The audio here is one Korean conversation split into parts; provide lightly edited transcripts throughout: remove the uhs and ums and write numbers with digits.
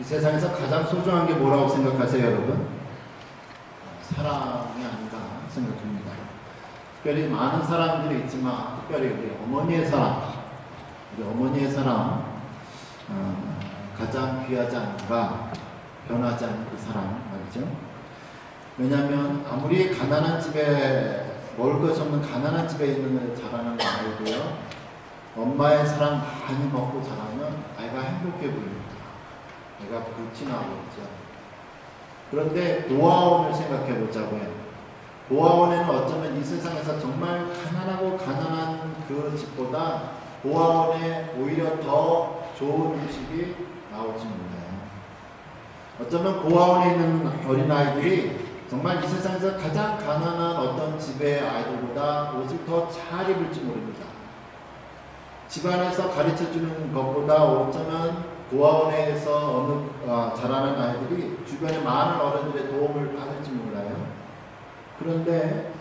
이 세상에서 가장 소중한 게 뭐라고 생각하세요, 여러분? 사랑이 아닌가 생각합니다. 특별히 많은 사람들이 있지만 특별히 우리 어머니의 사랑, 가장 귀하지 않은가, 변하지 않는 그 사랑 말이죠. 왜냐하면 아무리 가난한 집에 먹을 것이 없는 가난한 집에 있는 자라는 아이도요, 엄마의 사랑 많이 먹고 자라면 아이가 행복해 보입니다. 애가 불티 나고 있죠. 그런데 고아원을 생각해 보자고요. 고아원에는 어쩌면 이 세상에서 정말 가난하고 가난한 그 집보다 고아원에 오히려 더 좋은 음식이 나올지 몰라요. 어쩌면 고아원에 있는 어린아이들이 정말 이 세상에서 가장 가난한 어떤 집의 아이들보다 옷을 더 잘 입을지 모릅니다. 집안에서 가르쳐주는 것보다 어쩌면 고아원에서 자라는 아이들이 주변에 많은 어른들의 도움을 받을지 몰라요. 그런데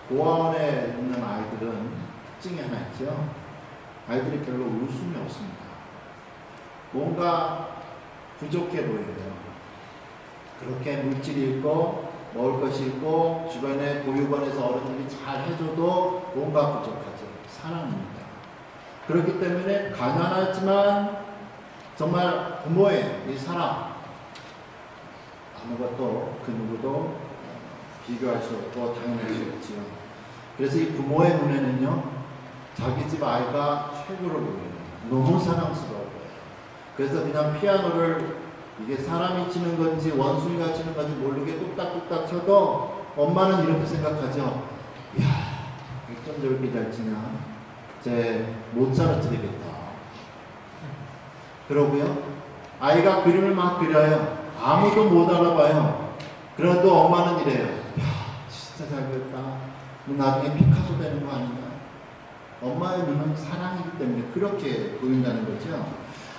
고아원에 있는 아이들은 특징이 하나 있죠. 아이들이 별로 웃음이 없습니다. 뭔가 부족해 보여요. 그렇게 물질이 있고 먹을 것이 있고 주변에 보육원에서 어른들이 잘 해줘도 뭔가 부족하죠. 사랑입니다. 그렇기 때문에 가난하지만 정말 부모의 이 사랑, 아무것도 그 누구도 비교할 수 없고 당연할 수 없지요. 그래서 이 부모의 눈에는요, 자기 집 아이가 최고로 보여요. 너무 사랑스러워요. 그래서 그냥 피아노를 이게 사람이 치는 건지 원숭이가 치는 건지 모르게 뚝딱뚝딱 쳐도 엄마는 이렇게 생각하죠. 이야, 어쩜 저렇게 잘 치냐. 제 모차르트 되겠다. 그러고요, 아이가 그림을 막 그려요. 아무도 못 알아봐요. 그래도 엄마는 이래요. 이야, 진짜 잘 그렸다. 나중에 피카소 되는 거 아닌가. 엄마의 눈은 사랑이기 때문에 그렇게 보인다는 거죠.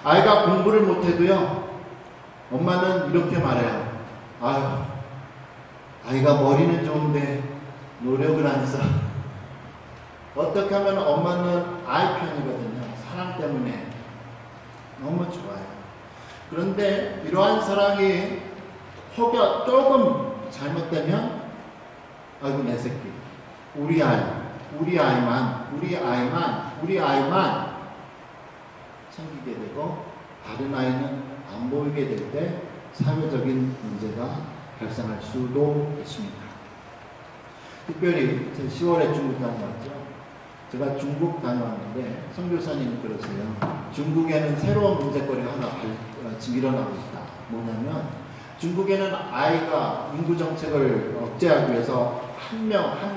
아이가 공부를 못해도요, 엄마는 이렇게 말해요. 아유, 아이가 머리는 좋은데 노력을 안 해서. 어떻게 하면 엄마는 아이 편이거든요. 사랑 때문에. 너무 좋아요. 그런데 이러한 사랑이 혹여 조금 잘못되면, 아이고 내 새끼, 우리 아이만 챙기게 되고 다른 아이는 안 보이게 될 때 사회적인 문제가 발생할 수도 있습니다. 특별히 10월에 중국 다녀왔죠. 제가 중국 다녀왔는데 선교사님이 그러세요. 중국에는 새로운 문제거리가 하나 지금 일어나고 있다. 뭐냐면 중국에는 아이가 인구 정책을 억제하기 위해서 한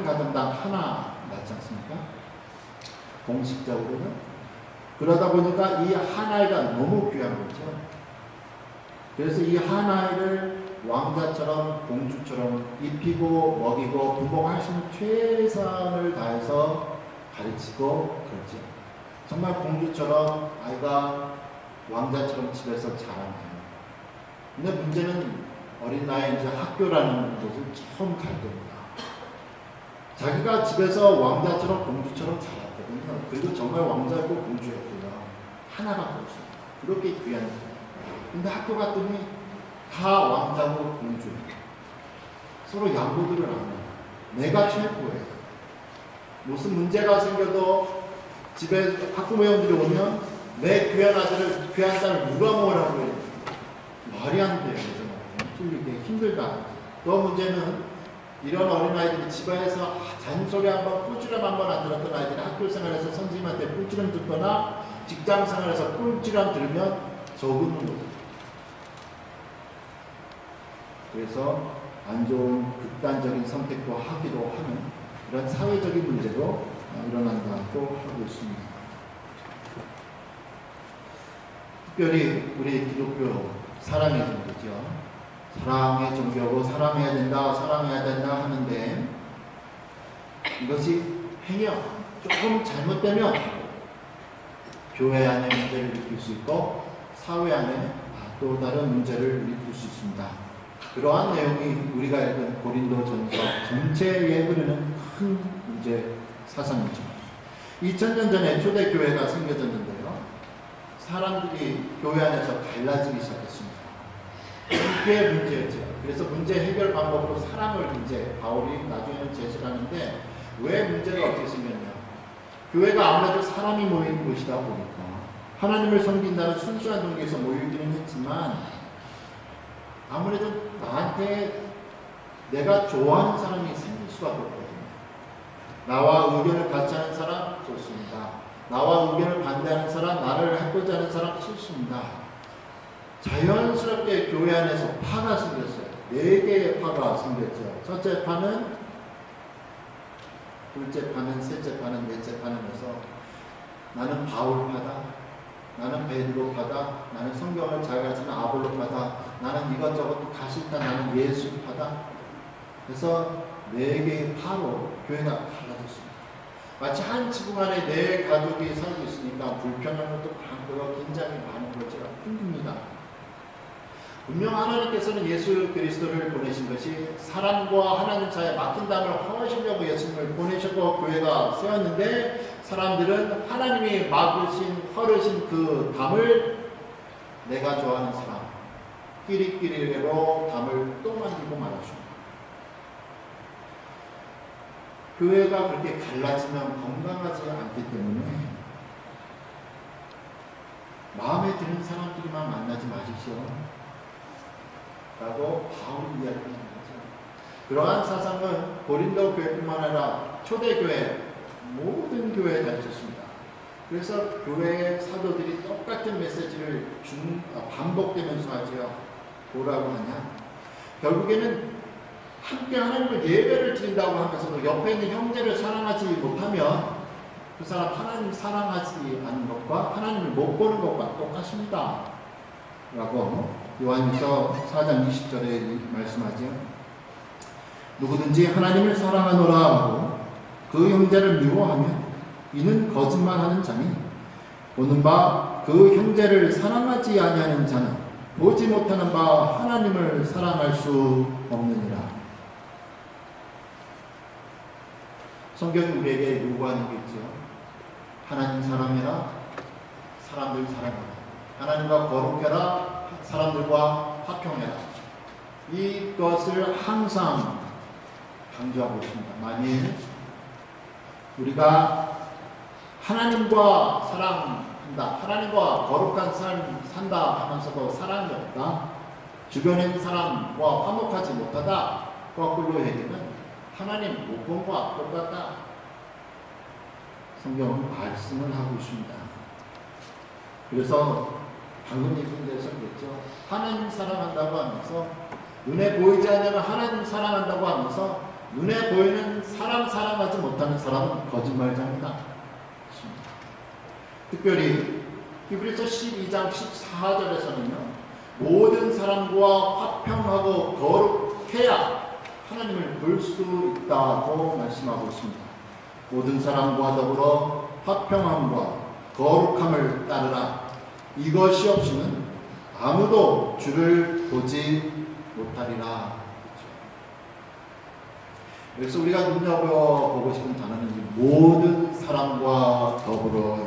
가정당 하나 낳지 않습니까? 공식적으로는. 그러다 보니까 이 한 아이가 너무 귀한 거죠. 그래서 이 한 아이를 왕자처럼 공주처럼 입히고 먹이고 부모가 할 수 있는 최선을 다해서 가르치고 그렇죠. 정말 공주처럼 아이가 왕자처럼 집에서 자라나요. 근데 문제는 어린 나이에 이제 학교라는 곳을 처음 갈 겁니다. 자기가 집에서 왕자처럼 공주처럼 자랐거든요. 그리고 정말 왕자였고 공주였고요. 하나밖에 없어요. 그렇게 귀한 거예요. 근데 학교 갔더니 다 왕자고 공주예요. 서로 양보들을 안 해요. 내가 최고예요. 무슨 문제가 생겨도 집에 학부모님들이 오면 내 귀한 아들을, 귀한 딸을 누가 뭐라고 해요. 말이 안 돼요. 틀리게 힘들다. 또 문제는 이런 어린아이들이 집안에서 잔소리 한번, 꿀찌름 한번 안 들었던 아이들이 학교 생활에서 선생님한테 꿀찌름 듣거나 직장 생활에서 꿀찌름 들으면 적응을 못해요. 그래서 안 좋은 극단적인 선택도 하기도 하는 이런 사회적인 문제도 일어난다고 하고 있습니다. 특별히 우리 기독교 사랑의 종교죠. 사랑의 종교고 사랑해야 된다 하는데 이것이 행여 조금 잘못되면 교회 안에 문제를 일으킬 수 있고 사회 안에 또 다른 문제를 일으킬 수 있습니다. 그러한 내용이 우리가 읽은 고린도전서 전체에 흐르는 큰 문제 사상이죠. 2000년 전에 초대교회가 생겨졌는데요. 사람들이 교회 안에서 갈라지기 시작했습니다. 그게 문제였죠. 그래서 문제 해결 방법으로 사랑을 이제 바울이 나중에는 제시를 하는데 왜 문제가 어떻게 생겼냐. 교회가 아무래도 사람이 모이는 곳이다 보니까 하나님을 섬긴다는 순수한 동기에서 모이기는 했지만 아무래도 나한테 내가 좋아하는 사람이 생길 수밖에 없거든요. 나와 의견을 같이 하는 사람 좋습니다. 나와 의견을 반대하는 사람, 나를 해코지 하는 사람 싫습니다. 자연스럽게 교회 안에서 파가 생겼어요. 4개의 파가 생겼죠. 첫째 파는, 둘째 파는, 셋째 파는, 넷째 파는 해서 나는 바울파다, 나는 베드로파다, 나는 성경을 잘 가르치는 아볼로파다, 나는 이것저것 다 싫다, 나는 예수파다. 그래서 4개의 파로 교회가 갈라졌습니다. 마치 한 지붕 안에 4 가족이 살고 있으니까 불편한 것도 많고요, 긴장이 많은 걸 제가 힘듭니다. 분명 하나님께서는 예수 그리스도를 보내신 것이 사람과 하나님 사이에 막힌 담을 허하시려고 예수님을 보내셨고 교회가 세웠는데 사람들은 하나님이 막으신 허르신 그 담을 내가 좋아하는 사람 끼리끼리로 담을 또 만들고 말았습니다. 교회가 그렇게 갈라지면 건강하지 않기 때문에 마음에 드는 사람끼리만 만나지 마십시오 라고 바울이 이야기하는 거죠. 그러한 사상은 고린도 교회뿐만 아니라 초대교회 모든 교회에 다 있었습니다. 그래서 교회의 사도들이 똑같은 메시지를 반복되면서 하죠. 뭐라고 하냐, 결국에는 함께 하나님을 예배를 드린다고 하면서도 옆에 있는 형제를 사랑하지 못하면 그 사람 하나님 사랑하지 않는 것과 하나님을 못 보는 것과 똑같습니다 라고 요한일서 4장 20절에 말씀하죠. 누구든지 하나님을 사랑하노라 하고 그 형제를 미워하면 이는 거짓말하는 자니 보는 바 그 형제를 사랑하지 아니하는 자는 보지 못하는 바 하나님을 사랑할 수 없느니라. 성경이 우리에게 요구하는 게 있죠. 하나님 사랑해라, 사람들 사랑해라. 하나님과 거룩해라, 사람들과 화평해라. 이것을 항상 강조하고 있습니다. 만일 우리가 하나님과 사랑한다, 하나님과 거룩한 삶 산다 하면서도 사랑이 없다, 주변에 있는 사람과 화목하지 못하다, 거꾸로 얘기는 하나님 못 본 것과 똑같다. 성경은 말씀을 하고 있습니다. 그래서 방금 얘기한 데서 그랬죠. 하나님 사랑한다고 하면서 눈에 보이지 않는 하나님 사랑한다고 하면서 눈에 보이는 사람 사랑하지 못하는 사람은 거짓말자입니다. 특별히 히브리서 12장 14절에서는요. 모든 사람과 화평하고 거룩해야 하나님을 볼 수 있다고 말씀하고 있습니다. 모든 사람과 더불어 화평함과 거룩함을 따르라. 이것이 없이는 아무도 주를 보지 못하리라. 그래서 우리가 눈여겨보고 싶은 단어는 이 모든 사람과 더불어.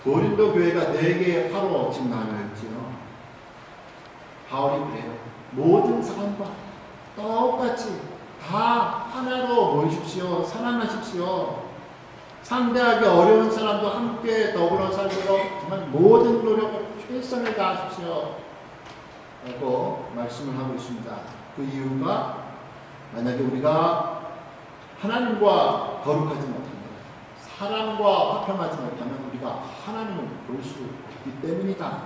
고린도 교회가 4개의 파로 지금 나뉘어있지요. 바울이 그래요. 모든 사람과 똑같이 다 하나로 모이십시오. 사랑하십시오. 상대하기 어려운 사람도 함께 더불어 살도록 정말 모든 노력을 최선을 다하십시오 라고 말씀을 하고 있습니다. 그 이유가 만약에 우리가 하나님과 거룩하지 못하면, 사람과 화평하지 못하면 우리가 하나님을 볼 수 없기 때문이다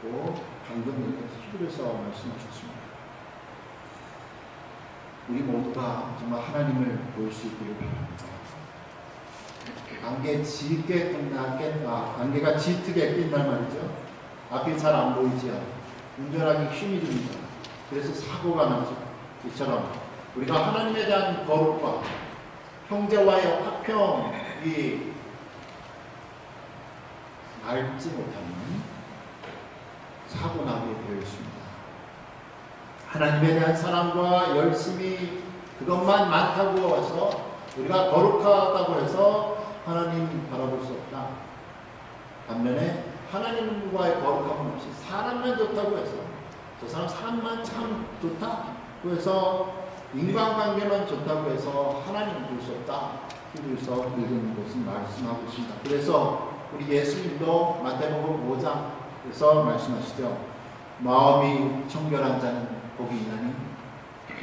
고 방금 히브리서 말씀하셨습니다. 우리 모두가 정말 하나님을 볼 수 있기를 바랍니다. 안개가 짙게 낀단 말이죠. 앞이 잘 안 보이죠. 운전하기 힘이 듭니다. 그래서 사고가 나죠. 이처럼 우리가 하나님에 대한 거룩과 형제와의 화평이 맑지 못하면 사고 나게 되어 있습니다. 하나님에 대한 사랑과 열심히 그것만 많다고 해서 우리가 거룩하다고 해서 하나님 바라볼 수 없다. 반면에 하나님과의 거룩함은 없이 사람만 좋다고 해서 저 사람만 참 좋다. 그래서 인간관계만 좋다고 해서 하나님을 볼 수 없다. 히브리서 읽은 것은 말씀하고 있습니다. 그래서 우리 예수님도 마태복음 5장에서 말씀하시죠. 마음이 청결한 자는 복이 있나니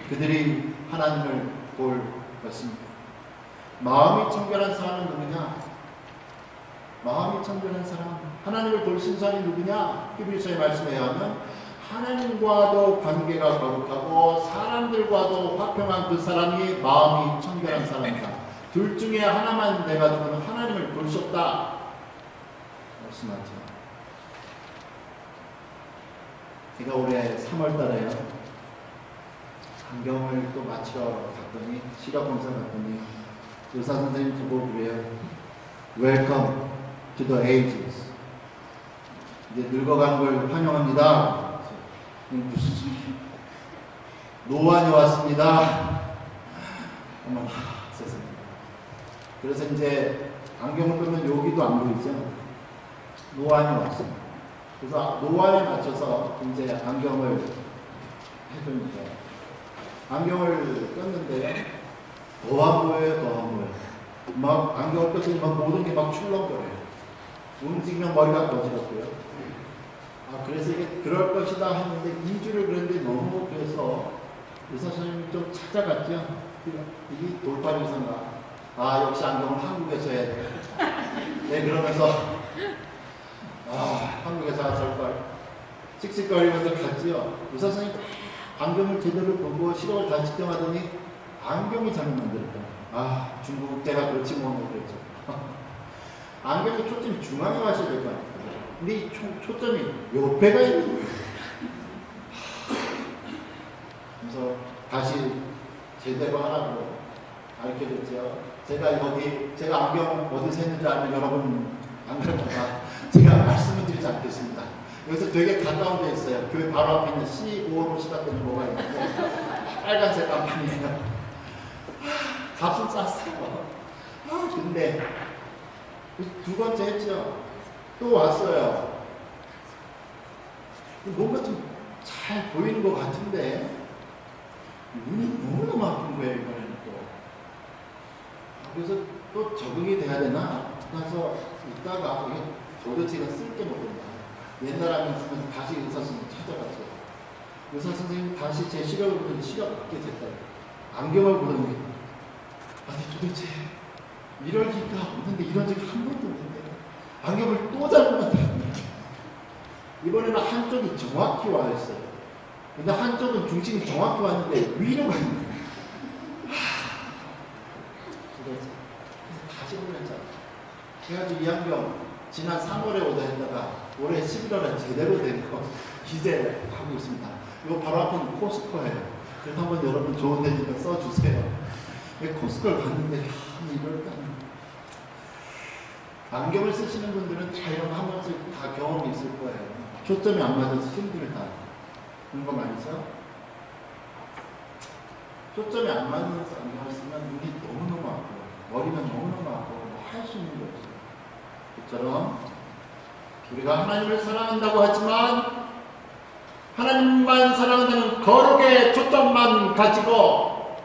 그들이 하나님을 볼 것입니다. 마음이 청결한 사람은 누구냐? 마음이 청결한 사람, 하나님을 볼 수 있는 사람이 누구냐? 히브리서의 말씀에 의하면 하나님과도 관계가 거룩하고 사람들과도 화평한 그 사람이 마음이 청결한 사람이다. 둘 중에 하나만 돼가지고는 하나님을 볼 수 없다. 말씀하죠. 제가 올해 3월달에요. 안경을 또 맞추러 갔더니 시력 검사 갔더니 의사 선생님 두고 그래요. Welcome to the ages. 이제 늙어가는 걸 환영합니다. 무슨 노안이 왔습니다. 어머나 세상에. 그래서 이제 안경을 끄면 여기도 안 보이죠. 노안이 왔습니다. 그래서 노안에 맞춰서 이제 안경을 해줍니다. 안경을 꼈는데요. 더 안 보여요, 더 안 보여요. 막 안경을 꼈더니 막 모든 게 막 출렁거려요. 움직이면 머리가 거지럽고요. 그래서 이게 그럴 것이다 했는데 2주를 그랬는데 너무 그래서 의사 선생님이 좀 찾아갔죠. 이게 돌팔 의사인가? 역시 안경을 한국에서 해야 돼. 네, 그러면서 한국에서 할걸 씩씩거리면서 갔지요. 의사 선생님 안경을 제대로 보고 시력을 다 측정하더니 안경이 잘못 만들었다. 중국 때가 그렇지 뭐 그랬죠. 안경이 초점이 중앙에 가셔야 될 거 아니에요. 근데 이 초점이 옆에가 있는 거예요. 그래서 다시 제대로 하라고 가르쳐줬죠. 제가 안경 어디서 했는지 알면 여러분 안 그럴까봐 제가 말씀을 드리지 않겠습니다. 여기서 되게 가까운 데 있어요. 교회 바로 앞에 있는 C5로 시작되는 뭐가 있는데 빨간색 깜판이에요. 값은 쌌어요. 근데 두 번째 했죠. 또 왔어요. 뭔가 좀 잘 보이는 것 같은데 눈이 너무너무 아픈 거예요. 이번에는 또. 그래서 또 적응이 돼야 되나? 그래서 있다가 이게 도대체가 쓸게 모른다. 옛날 안경 쓰면서 다시 의사 선생님 찾아갔죠. 의사 선생님 다시 제 시력을 보더니 시력 받게 됐다. 안경을 보더니 도대체 이럴 리가 없는데 이런 적이 한 번도 없는데 안경을 또 잘못 만들었네. 이번에는 한쪽이 정확히 와 있어요. 근데 한쪽은 중심이 정확히 왔는데 위로 가 있는 거예요. 그래서 다시 보냈잖아. 그래가지고 이 안경 지난 3월에 오다 했다가 올해 11월에 제대로 된 거 이제 하고 있습니다. 이거 바로 앞은 코스코예요. 그래서 한번 여러분 좋은 데니까 써주세요. 코스코를 갔는데 이럴까. 안경을 쓰시는 분들은 다 이런 거 한 번씩 다 경험이 있을 거예요. 초점이 안 맞아서 힘들다. 그런 거 말이죠. 초점이 안 맞는 안경을 쓰면 눈이 너무너무 아프고 머리가 너무너무 아프고 뭐 할 수 있는 게 없어요. 그처럼 우리가 하나님을 사랑한다고 하지만 하나님만 사랑한다는 거룩의 초점만 가지고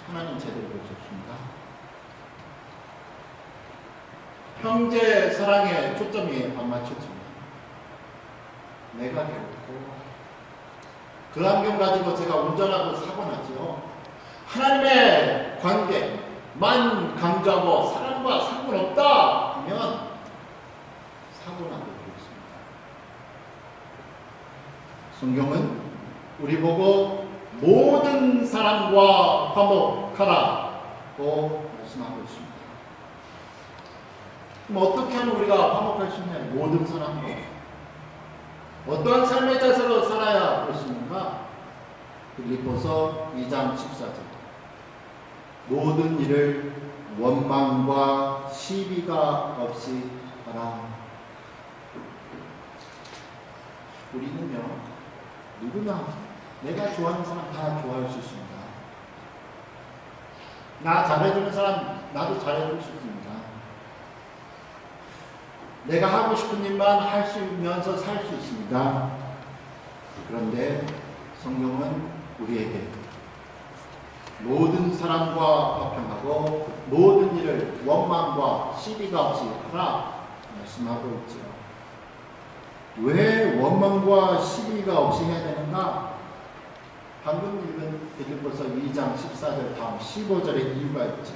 하나님 제대로 볼 수 없습니다. 형제 사랑에 초점이 안 맞춰집니다. 내가 괴롭고 그 안경 가지고 제가 운전하고 사고 나죠. 하나님의 관계만 강조하고 사람과 상관없다 하면 사고 나게 되어 있습니다. 성경은 우리 보고 모든 사람과 화목하라고 말씀하고 있습니다. 그럼 어떻게 하면 우리가 화목할 수 있냐? 모든 사람과 어떠한 삶의 자세로 살아야 할 수 있는가? 빌립보서 2장 14절 모든 일을 원망과 시비가 없이 하라. 우리는요 누구나 내가 좋아하는 사람 다 좋아할 수 있습니다. 나 잘해주는 사람 나도 잘해줄 수 있습니다. 내가 하고 싶은 일만 할 수 있으면서 살 수 있습니다. 그런데 성경은 우리에게 모든 사람과 화평하고 모든 일을 원망과 시비가 없이 하라 말씀하고 있죠. 왜 원망과 시비가 없이 해야 되는가? 방금 읽은 빌립보서 2장 14절 다음 15절의 이유가 있죠.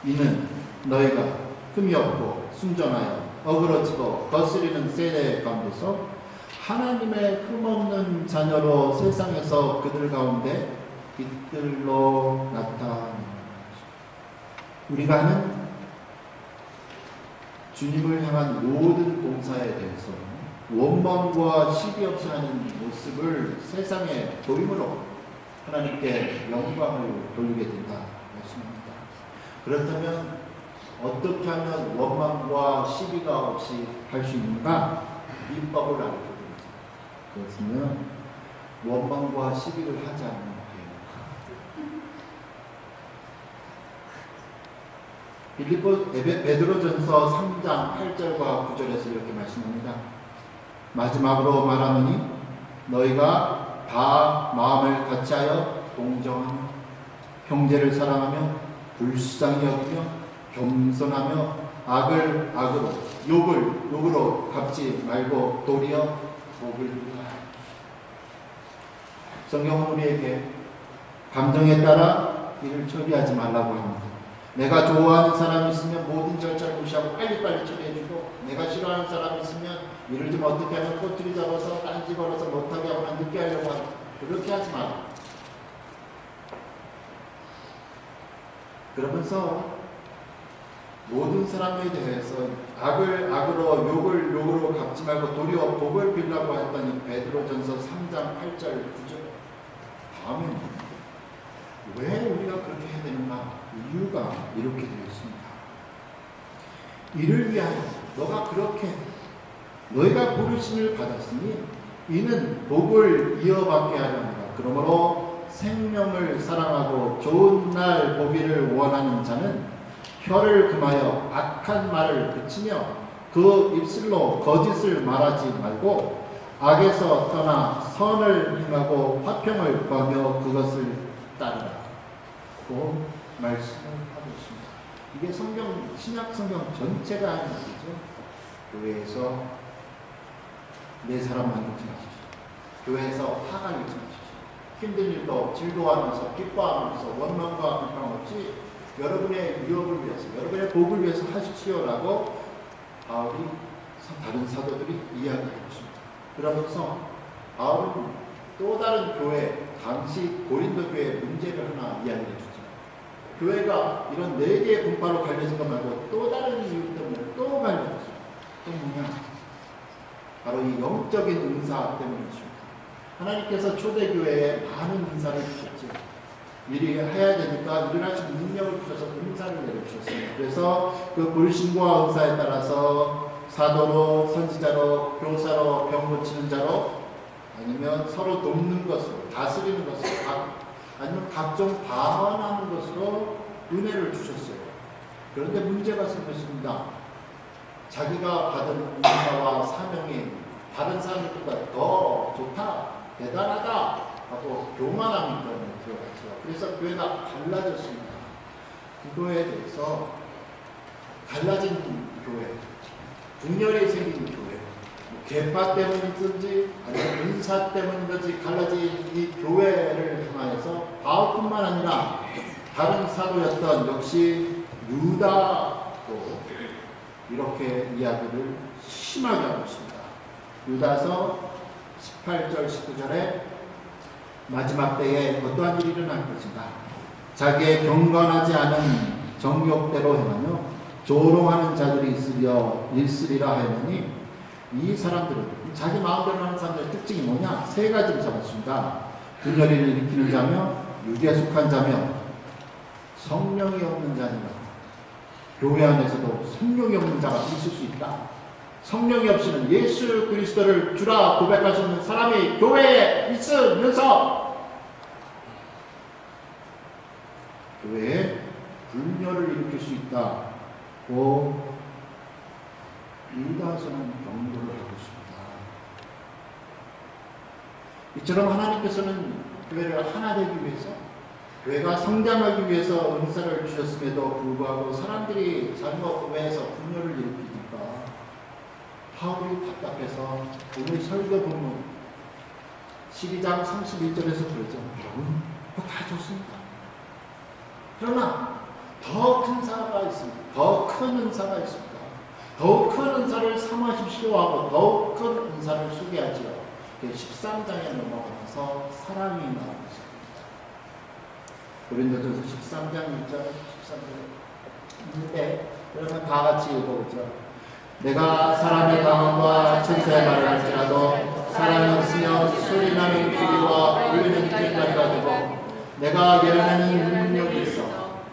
이는 너희가 흠이 없고 순전하여 어그러지고 거스리는 세대 가운데서 하나님의 흠없는 자녀로 세상에서 그들 가운데 빛들로 나타나는 우리가 하는 주님을 향한 모든 봉사에 대해서 원망과 시비 없이 하는 모습을 세상에 보임으로 하나님께 영광을 돌리게 된다 말씀합니다. 그렇다면 어떻게 하면 원망과 시비가 없이 할 수 있는가? 비법을 알게 됩니다. 그것은 원망과 시비를 하지 않는 거예요. 베드로전서 3장 8절과 9절에서 이렇게 말씀합니다. 마지막으로 말하노니 너희가 다 마음을 같이하여 동정하며 형제를 사랑하며 불쌍히 여기며 겸손하며 악을 악으로 욕을 욕으로 갚지 말고 도리어 복을 빌라. 성경은 우리에게 감정에 따라 일을 처리하지 말라고 합니다. 내가 좋아하는 사람이 있으면 모든 절차를 무시하고 빨리빨리 처리해주고, 내가 싫어하는 사람이 있으면 일을 좀 어떻게 하면 꼬투리 잡아서 딴지 걸어서 못하게 하거나 늦게 하려고 하고, 그렇게 하지 마라. 그러면서 모든 사람에 대해서 악을 악으로 욕을 욕으로 갚지 말고 도리어 복을 빌라고 했던 이 베드로전서 3장 8절 9절 다음에 왜 우리가 그렇게 해야 되는가? 이유가 이렇게 되어 있습니다. 이를 위하여 너가 그렇게 너희가 부르심을 받았으니 이는 복을 이어받게 하려 합니다. 그러므로 생명을 사랑하고 좋은 날 보기를 원하는 자는 혀를 금하여 악한 말을 그치며 그 입술로 거짓을 말하지 말고 악에서 떠나 선을 행하고 화평을 구하며 그것을 따르라. 고 말씀을 하고 있습니다. 이게 성경, 신약 성경 전체가 하는 말이죠. 교회에서 내 사람 만들지 마십시오. 교회에서 화가 일지 마십시오. 힘든 일도 즐거워하면서 기뻐하면서 원망과 비판 없이 여러분의 유업을 위해서, 여러분의 복을 위해서 하십시오라고 바울이 다른 사도들이 이야기하고 있습니다. 그러면서 바울은 또 다른 교회, 당시 고린도 교회의 문제를 하나 이야기해 주죠. 교회가 이런 4개의 분파로 갈려진 것 말고 또 다른 이유 때문에 또 갈려졌어요. 또 뭐냐? 바로 이 영적인 은사 때문이죠. 하나님께서 초대교회에 많은 은사를 주셨죠. 미리 해야 되니까 일어날 수 있는 능력을 주셔서 은사를 내려주셨어요. 그래서 그 불신과 은사에 따라서 사도로, 선지자로, 교사로, 병 고치는 자로, 아니면 서로 돕는 것으로, 다스리는 것으로, 아니면 각종 방언하는 것으로 은혜를 주셨어요. 그런데 문제가 생겼습니다. 자기가 받은 은사와 사명이 다른 사람들보다 더 좋다, 대단하다 하고 교만함이 들어갔죠. 그래서 교회가 갈라졌습니다. 그거에 대해서 갈라진 교회, 분열이 생긴 교회, 계파 때문이든지 아니면 은사 때문이든지 갈라진 이 교회를 향하여서 바울뿐만 아니라 다른 사도였던 역시 유다도 이렇게 이야기를 심하게 하고 있습니다. 유다서 18절 19절에 마지막 때에 어떠한 일이 일어날 것인가? 자기의 경건하지 않은 정욕대로 행하며 조롱하는 자들이 있으리라 하였느니, 이 사람들은 자기 마음대로 하는 사람들의 특징이 뭐냐? 3가지를 잡았습니다. 분열을 일으키는 자며 육에 속한 자며 성령이 없는 자니라. 교회 안에서도 성령이 없는 자가 있을 수 있다. 성령이 없이는 예수 그리스도를 주라 고백할 수 있는 사람이 교회에 있으면서 교회에 분열을 일으킬 수 있다고 유다서는 경고를 하고 있습니다. 이처럼 하나님께서는 교회를 하나 되기 위해서, 교회가 성장하기 위해서 은사를 주셨음에도 불구하고 사람들이 잘못 오해해서 분열을 일으키니까 바울이 답답해서 오늘 설교 본문 12장 31절에서 그러죠. 여러분, 그거 다 좋습니다. 그러나 더 큰 사가 있습니다. 더 큰 은사가 있습니다. 더욱 큰 은사를 삼으십시오 하고 더욱 큰 은사를 소개하지요. 13장에 넘어가서 사랑이 나오고 있습니다. 고린도전서 13장 1절 13절 있는데, 그러면 다 같이 읽어보죠. 내가 사람의 방언과 천사의 말을 할지라도 사랑이 없으면 소리나는 귀리와 울리는 깃발이가 되고, 내가 예언하는 능력이 있어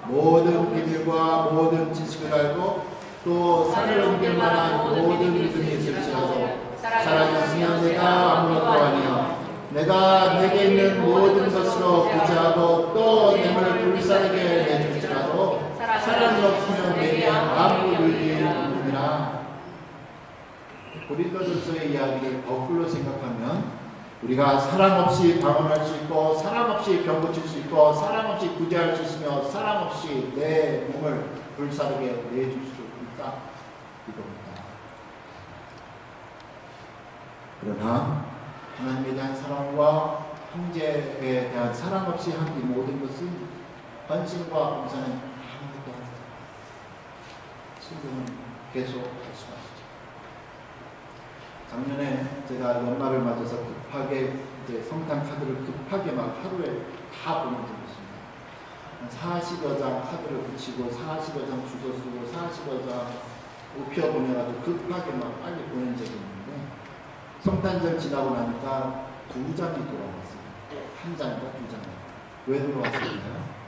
모든 비밀과 모든 지식을 알고 또 산을 옮길 만한 모든 믿음이 있을지라도 사랑이 없으면 내가 아무것도 아니야. 내가 내게 있는 모든 것으로 구제하고 또 뇌물을 불사르게 내줄지라도 사랑이 없으면 내게 아무 의미 없느니라. 고린도전서의 이야기를 거꾸로 생각하면 우리가 사랑 없이 방언할 수 있고 사랑 없이 병 고칠 수 있고 사랑 없이 구제할 수 있으며 사랑 없이 내 몸을 불사르게 내줄 수 있다, 이겁니다. 그러나 하나님에 대한 사랑과 형제에 대한 사랑 없이 한 이 모든 것은 헌신과 봉사는 아무것도 아니다. 성경은 계속 말씀하시죠. 작년에 제가 연말을 맞아서 급하게 이제 성탄 카드를 급하게 막 하루에 다 보내드렸습니다. 40여 장 카드를 붙이고 40여 장 주소 쓰고 40여 장 우표 보내가지고 급하게 막 빨리 보낸 적이 있는데, 성탄절 지나고 나니까 2장이 돌아왔어요. 1장인가 2장. 왜 돌아왔을까요?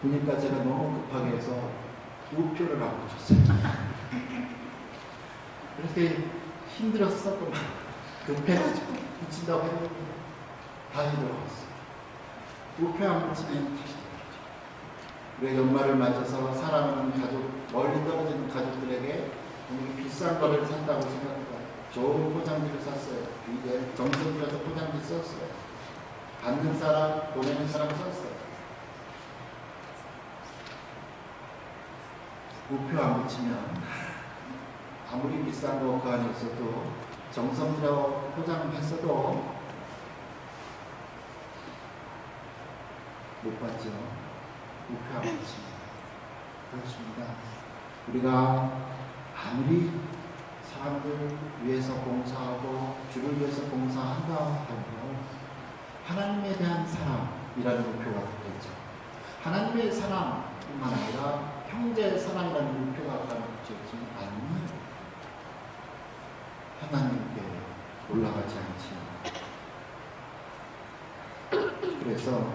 보니까 제가 너무 급하게 해서 우표를 안 붙였어요. 그렇게 힘들었었던 거예요. 급해가지고 붙인다고 했는데 다시 돌아왔어요. 우표 안 붙이면 다시 돌아왔죠. 우리 연말을 맞아서 사랑하는 가족, 멀리 떨어지는 가족들에게 비싼 거를 산다고 생각합니다. 좋은 포장지를 샀어요. 이제 정성 들여서 포장지 썼어요. 받는 사람, 보내는 사람 썼어요. 우표 안 붙이면 아무리 비싼 거 그 안에 있어도 정성 들여 포장했어도 못 받죠. 우표 안 붙이면. 그렇습니다. 우리가 아무리 사람들 위해서 봉사하고 주를 위해서 봉사한다 하고 하나님에 대한 사랑이라는 목표가 붙겠죠. 하나님의 사랑뿐만 아니라 형제의 사랑이라는 목표가 붙지 않으면 하나님께 올라가지 않지. 그래서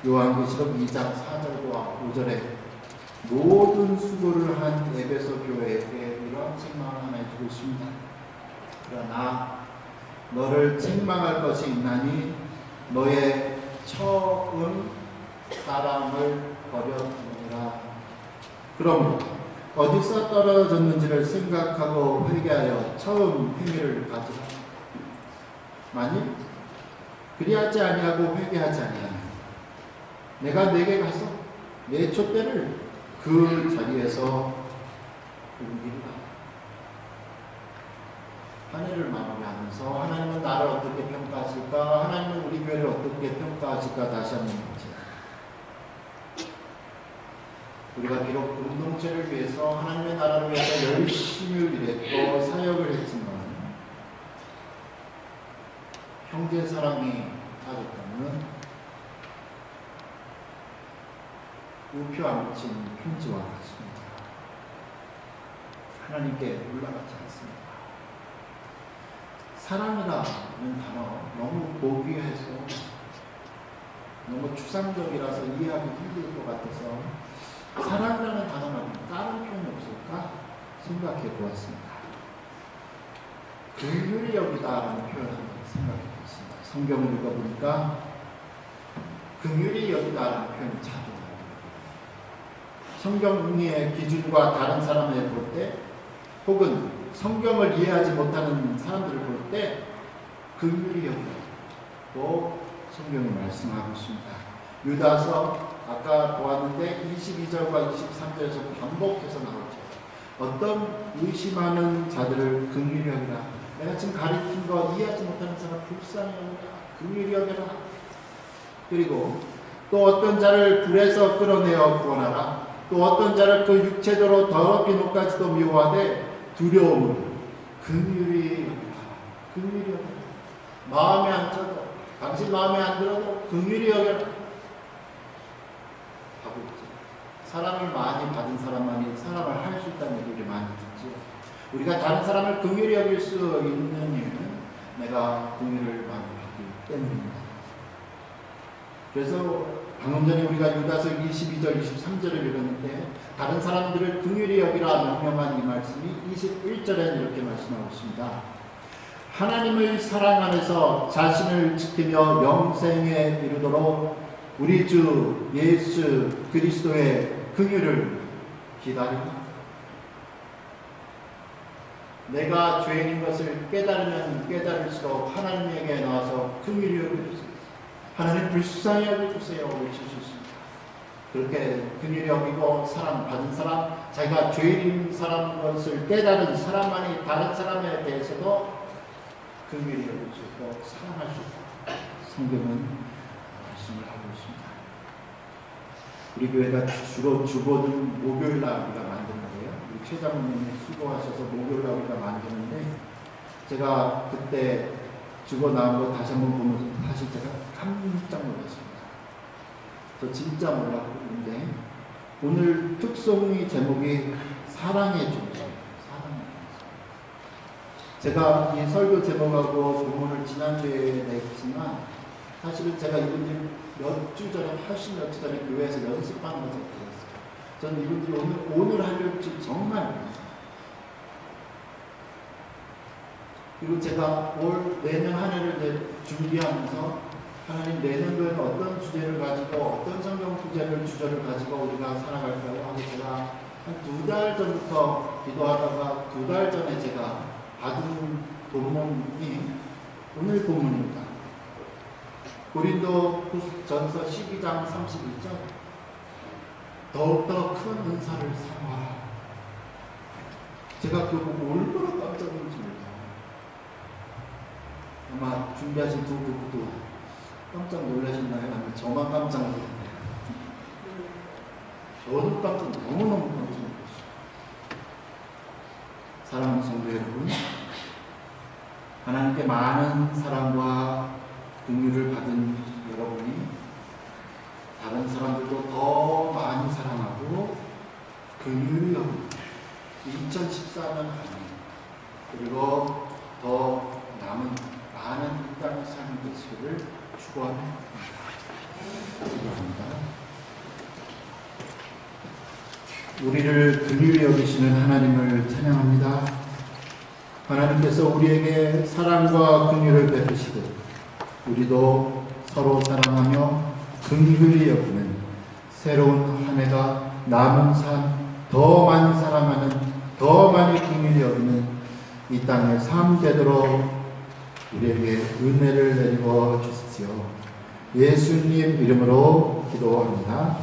요한계시록 2장 4절과 5절에 모든 수고를 한 에베소 교회에게 이런 책망을 하나 해주고 있습니다. 그러나 너를 책망할 것이 있나니 너의 처음 사랑을 버렸느니라. 그럼 어디서 떨어졌는지를 생각하고 회개하여 처음 행위를 가지라. 만일 그리하지 아니하고 회개하지 아니하면 내가 내게 가서 내 촛대를 그 자리에서 옮기리라. 한 해를 마무리하면서 하나님은 나를 어떻게 평가하실까? 하나님은 우리 교회를 어떻게 평가하실까? 다시 한번 보자. 우리가 비록 공동체를 위해서 하나님의 나라를 위해서 열심히 일했고 사역을 했지만 형제 사랑이 빠졌다면 우표 안 붙인 편지와 같습니다. 하나님께 올라가지 않습니다. 사랑이라는 단어 너무 고귀해서 너무 추상적이라서 이해하기 힘들 것 같아서 사랑이라는 단어 말고 다른 표현이 없을까 생각해 보았습니다. 긍휼히 여기다라는 표현을 한번 생각해 보겠습니다. 성경을 읽어보니까 긍휼히 여기다라는 표현이 자주 나옵니다. 성경 의미의 기준과 다른 사람을 볼 때 혹은 성경을 이해하지 못하는 사람들을 볼 때 긍휼히 여기다. 성경이 말씀하고 있습니다. 유다서 아까 보았는데 22절과 23절에서 반복해서 나오죠. 어떤 의심하는 자들을 긍휼히 여기라. 내가 지금 가리킨 거 이해하지 못하는 사람 불쌍히 여기라. 긍휼히 여기라. 그리고 또 어떤 자를 불에서 끌어내어 구원하라. 또 어떤 자를 그 육체대로 더럽게 놓까지도 미워하되 두려움으로 긍휼히 여기라. 긍휼히 여기라. 마음에 안 쳐도 당신 마음에 안 들어도 긍휼히 여기라. 하고 있죠. 사랑을 많이 받은 사람만이 사랑을 할 수 있다는 얘기를 많이 듣죠. 우리가 다른 사람을 긍휼히 여길 수 있는 이유는 내가 긍휼을 많이 받기 때문입니다. 그래서 방금 전에 우리가 유다서 22절, 23절을 읽었는데 다른 사람들을 긍휼히 여기라 명령한 이 말씀이 21절에는 이렇게 말씀하고 있습니다. 하나님의 사랑 안에서 자신을 지키며 영생에 이르도록 우리 주 예수 그리스도의 긍휼을 기다리라. 내가 죄인인 것을 깨달으면 깨달을수록 하나님에게 나와서 긍휼히 여겨주세요. 하나님 불쌍히 여겨주세요. 외칠 수 있습니다. 그렇게 긍휼히 여기고 사랑받은 사람, 자기가 죄인인 사람 것을 깨달은 사람만이 다른 사람에 대해서도 긍휼히 여길 수 있고 사랑할 수 있다. 성경은 말씀을 하고 있습니다. 우리 교회가 주로 주보는 목요일 날 우리가 만드는 거예요. 우리 최장로님이 수고하셔서 목요일 날 우리가 만드는데 제가 그때 주보 나온 거 다시 한번 보면서 사실 제가 깜짝 놀랐습니다. 저 진짜 몰랐고 근데 오늘 특송의 제목이 사랑의 존재. 제가 이 설교 제목하고 본문을 지난주에 냈지만 사실은 제가 이분들 몇 주 전에 훨씬 몇 주 전에 교회에서 연습하는 것을 들었어요. 저는 이분들이 오늘 하려지 정말 몰랐어요. 그리고 제가 올 내년 한 해를 이제 준비하면서 하나님 내년도에는 어떤 주제를 가지고 어떤 성경 주제를 가지고 우리가 살아갈까요? 하고 제가 한 2달 전부터 기도하다가 2달 전에 제가 받은 본문이 오늘 본문입니다. 고린도전서 12장 31절 더욱더 큰 은사를 사모하라. 제가 그거 보고 얼마나 깜짝 놀랐지 몰라요. 아마 준비하신 두 분도 깜짝 놀라셨나요? 아니면 저만 깜짝 놀랐나요? 저도 너무너무 깜짝 놀랐어요. 사랑하는 성도 여러분, 하나님께 많은 사랑과 긍휼을 받은 여러분이 다른 사람들도 더 많이 사랑하고 긍휼히 여기고 2014년 안에 그리고 더 남은 많은 이 땅의 삶이 되시기를 축원합니다. 우리를 긍휼히 여기시는 하나님을 찬양합니다. 하나님께서 우리에게 사랑과 긍휼을 베푸시고 우리도 서로 사랑하며 긍휼히 여기는 새로운 한 해가 남은 삶 더 많이 사랑하는 더 많이 긍휼히 여기는 이 땅의 삶 되도록 우리에게 은혜를 내리고 주십시오. 예수님 이름으로 기도합니다.